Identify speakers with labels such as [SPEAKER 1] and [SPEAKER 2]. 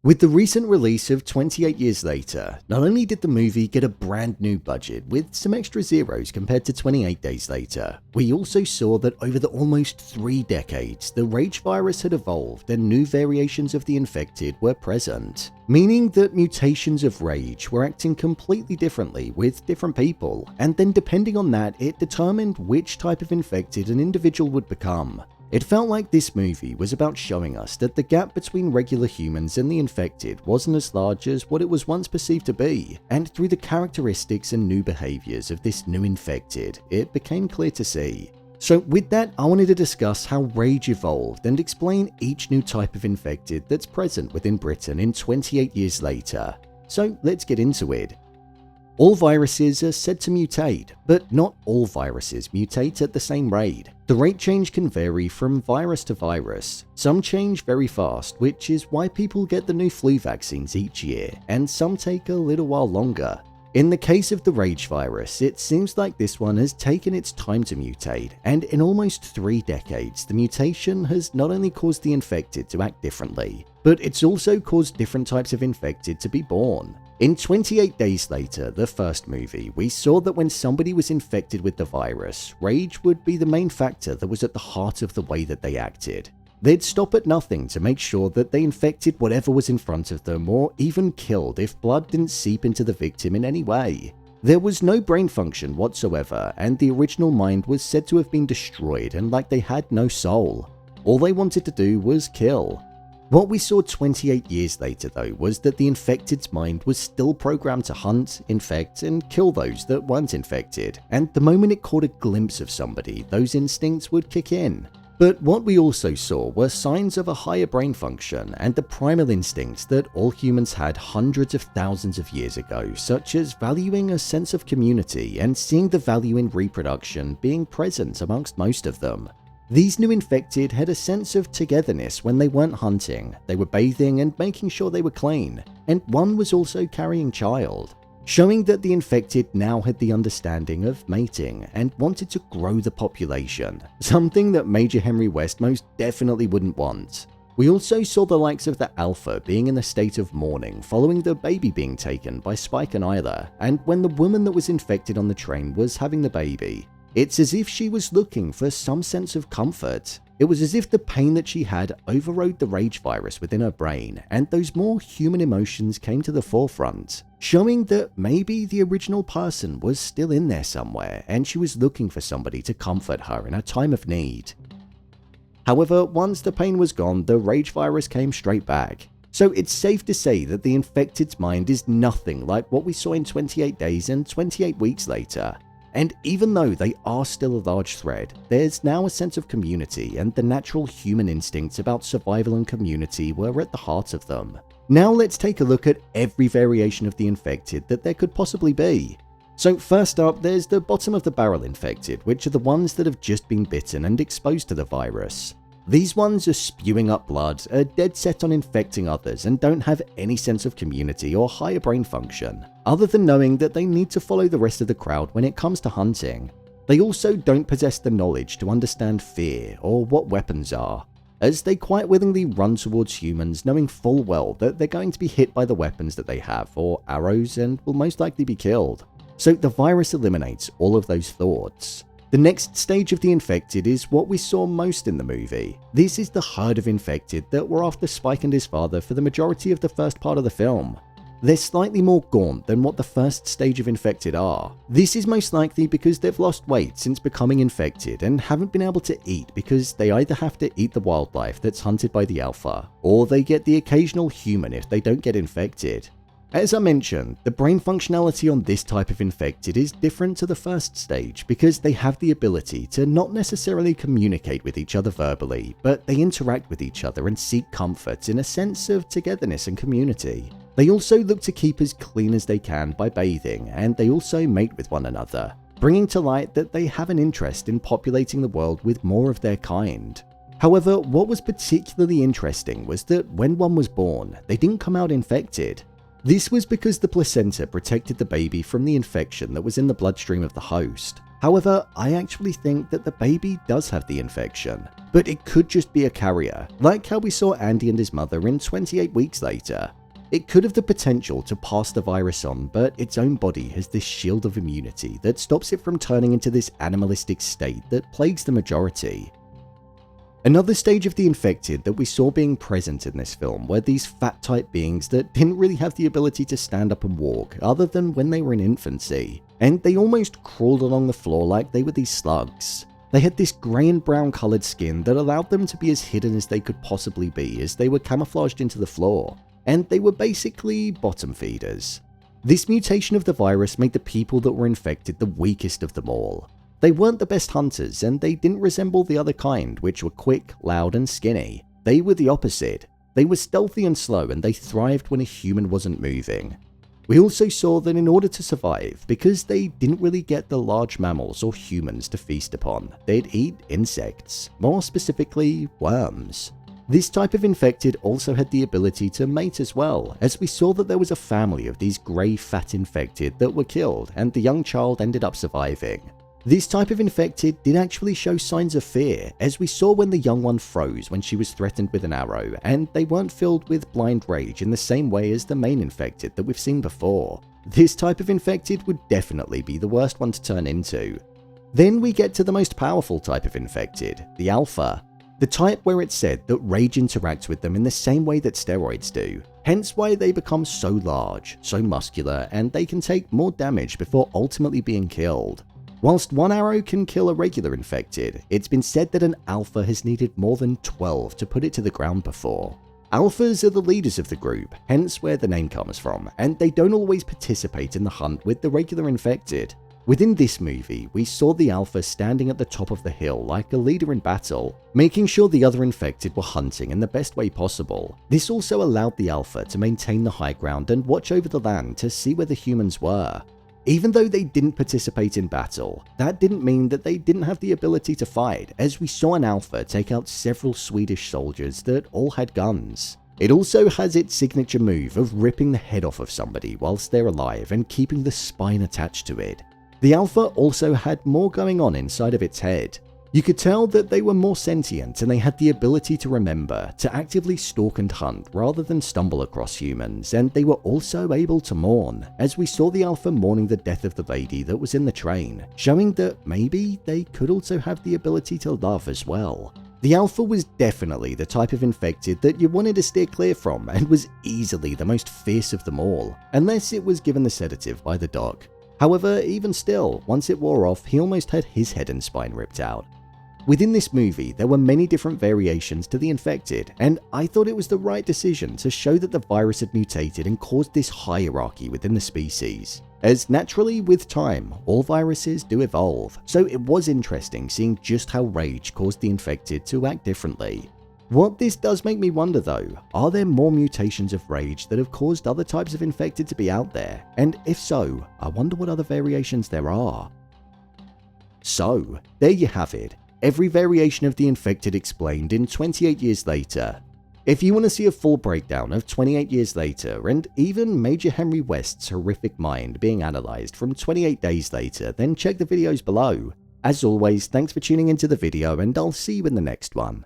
[SPEAKER 1] With the recent release of 28 Years Later, not only did the movie get a brand new budget with some extra zeros compared to 28 Days Later, we also saw that over the almost 3 decades, the rage virus had evolved and new variations of the infected were present, meaning that mutations of rage were acting completely differently with different people, and then depending on that, it determined which type of infected an individual would become. It felt like this movie was about showing us that the gap between regular humans and the infected wasn't as large as what it was once perceived to be, and through the characteristics and new behaviors of this new infected, it became clear to see. So with that, I wanted to discuss how rage evolved and explain each new type of infected that's present within Britain in 28 years later. So let's get into it. All viruses are said to mutate, but not all viruses mutate at the same rate. The rate change can vary from virus to virus. Some change very fast, which is why people get the new flu vaccines each year, and some take a little while longer. In the case of the rage virus, it seems like this one has taken its time to mutate, and in almost 3 decades, the mutation has not only caused the infected to act differently, but it's also caused different types of infected to be born. In 28 Days Later, the first movie, we saw that when somebody was infected with the virus, rage would be the main factor that was at the heart of the way that they acted. They'd stop at nothing to make sure that they infected whatever was in front of them or even killed if blood didn't seep into the victim in any way. There was no brain function whatsoever, and the original mind was said to have been destroyed and like they had no soul. All they wanted to do was kill. What we saw 28 years later though was that the infected's mind was still programmed to hunt, infect, and kill those that weren't infected, and the moment it caught a glimpse of somebody, those instincts would kick in. But what we also saw were signs of a higher brain function and the primal instincts that all humans had hundreds of thousands of years ago, such as valuing a sense of community and seeing the value in reproduction being present amongst most of them. These new infected had a sense of togetherness when they weren't hunting, they were bathing and making sure they were clean, and one was also carrying child, showing that the infected now had the understanding of mating and wanted to grow the population, something that Major Henry West most definitely wouldn't want. We also saw the likes of the Alpha being in a state of mourning following the baby being taken by Spike and Isla, and when the woman that was infected on the train was having the baby, it's as if she was looking for some sense of comfort. It was as if the pain that she had overrode the rage virus within her brain, and those more human emotions came to the forefront, showing that maybe the original person was still in there somewhere and she was looking for somebody to comfort her in her time of need. However, once the pain was gone, the rage virus came straight back. So it's safe to say that the infected's mind is nothing like what we saw in 28 Days and 28 Weeks Later. And even though they are still a large threat, there's now a sense of community, and the natural human instincts about survival and community were at the heart of them. Now let's take a look at every variation of the infected that there could possibly be. So first up, there's the bottom of the barrel infected, which are the ones that have just been bitten and exposed to the virus. These ones are spewing up blood, are dead set on infecting others, and don't have any sense of community or higher brain function, other than knowing that they need to follow the rest of the crowd when it comes to hunting. They also don't possess the knowledge to understand fear or what weapons are, as they quite willingly run towards humans knowing full well that they're going to be hit by the weapons that they have or arrows and will most likely be killed. So the virus eliminates all of those thoughts. The next stage of the infected is what we saw most in the movie. This is the herd of infected that were after Spike and his father for the majority of the first part of the film. They're slightly more gaunt than what the first stage of infected are. This is most likely because they've lost weight since becoming infected and haven't been able to eat because they either have to eat the wildlife that's hunted by the Alpha, or they get the occasional human if they don't get infected. As I mentioned, the brain functionality on this type of infected is different to the first stage because they have the ability to not necessarily communicate with each other verbally, but they interact with each other and seek comfort in a sense of togetherness and community. They also look to keep as clean as they can by bathing, and they also mate with one another, bringing to light that they have an interest in populating the world with more of their kind. However, what was particularly interesting was that when one was born, they didn't come out infected. This was because the placenta protected the baby from the infection that was in the bloodstream of the host. However, I actually think that the baby does have the infection, but it could just be a carrier, like how we saw Andy and his mother in 28 weeks later. It could have the potential to pass the virus on, but its own body has this shield of immunity that stops it from turning into this animalistic state that plagues the majority. Another stage of the infected that we saw being present in this film were these fat-type beings that didn't really have the ability to stand up and walk other than when they were in infancy, and they almost crawled along the floor like they were these slugs. They had this grey and brown coloured skin that allowed them to be as hidden as they could possibly be as they were camouflaged into the floor, and they were basically bottom feeders. This mutation of the virus made the people that were infected the weakest of them all. They weren't the best hunters, and they didn't resemble the other kind, which were quick, loud, and skinny. They were the opposite. They were stealthy and slow, and they thrived when a human wasn't moving. We also saw that in order to survive, because they didn't really get the large mammals or humans to feast upon, they'd eat insects, more specifically worms. This type of infected also had the ability to mate as well, as we saw that there was a family of these grey fat infected that were killed, and the young child ended up surviving. This type of infected did actually show signs of fear, as we saw when the young one froze when she was threatened with an arrow, and they weren't filled with blind rage in the same way as the main infected that we've seen before. This type of infected would definitely be the worst one to turn into. Then we get to the most powerful type of infected, the alpha. The type where it's said that rage interacts with them in the same way that steroids do, hence why they become so large, so muscular, and they can take more damage before ultimately being killed. Whilst one arrow can kill a regular infected, it's been said that an alpha has needed more than 12 to put it to the ground before. Alphas are the leaders of the group, hence where the name comes from, and they don't always participate in the hunt with the regular infected. Within this movie, we saw the alpha standing at the top of the hill like a leader in battle, making sure the other infected were hunting in the best way possible. This also allowed the alpha to maintain the high ground and watch over the land to see where the humans were. Even though they didn't participate in battle, that didn't mean that they didn't have the ability to fight, as we saw an alpha take out several Swedish soldiers that all had guns. It also has its signature move of ripping the head off of somebody whilst they're alive and keeping the spine attached to it. The alpha also had more going on inside of its head. You could tell that they were more sentient and they had the ability to remember, to actively stalk and hunt rather than stumble across humans, and they were also able to mourn, as we saw the alpha mourning the death of the lady that was in the train, showing that maybe they could also have the ability to love as well. The alpha was definitely the type of infected that you wanted to steer clear from and was easily the most fierce of them all, unless it was given the sedative by the doc. However, even still, once it wore off, he almost had his head and spine ripped out. Within this movie, there were many different variations to the infected, and I thought it was the right decision to show that the virus had mutated and caused this hierarchy within the species. As naturally, with time, all viruses do evolve, so it was interesting seeing just how rage caused the infected to act differently. What this does make me wonder though, are there more mutations of rage that have caused other types of infected to be out there? And if so, I wonder what other variations there are. So, there you have it. Every variation of the infected explained in 28 years later. If you want to see a full breakdown of 28 years later and even Major Henry West's horrific mind being analysed from 28 days later, then check the videos below. As always, thanks for tuning into the video and I'll see you in the next one.